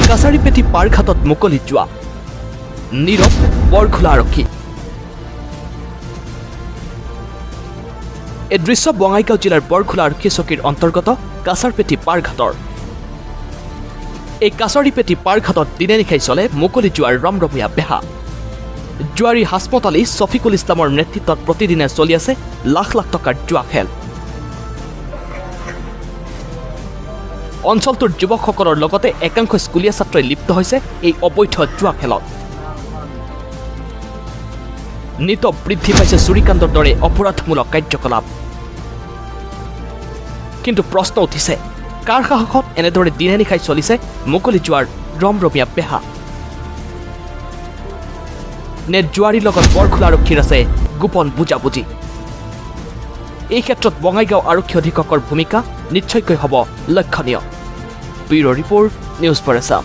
কাছাৰীপেটি পাৰঘাটত মুকলি যোৱা নীৰৱ বৰখোলা আৰক্ষী। এই দৃশ্য বঙাইগাঁও জিলাৰ বৰখোলা আৰক্ষী চকীৰ অন্তৰ্গত কাছাৰপেটি পাৰঘাটৰ। এই কাছাৰীপেটি পাৰঘাটত দিনে নিশাই চলে মুকলি যোৱাৰ ৰমৰমীয়া বেহা। জুৱাৰী হাসমত আলী ছফিকুল ইছলামৰ নেতৃত্বত প্ৰতিদিনে চলি আছে লাখ লাখ টকাৰ জুৱা খেল। অঞ্চলটোৰ যুৱকসকলৰ লগতে একাংশ স্কুলীয়া ছাত্ৰই লিপ্ত হৈছে এই অবৈধ জুৱা খেলত। নিত বৃদ্ধি পাইছে চুৰিকাণ্ডৰ দৰে অপৰাধমূলক কাৰ্যকলাপ। কিন্তু প্ৰশ্ন উঠিছে, কাৰ সাহসত এনেদৰে দিনে নিশাই চলিছে মুকলি যোৱাৰ ৰমৰমীয়া বেহা? নে জুৱাৰীৰ লগত বৰখোলা আৰক্ষীৰ আছে গোপন বুজাবুজি? এই ক্ষেত্ৰত বঙাইগাঁও আৰক্ষী অধীক্ষকৰ ভূমিকা নিশ্চয়কৈ হ'ব লক্ষণীয়। Bureau' report, news for Assam.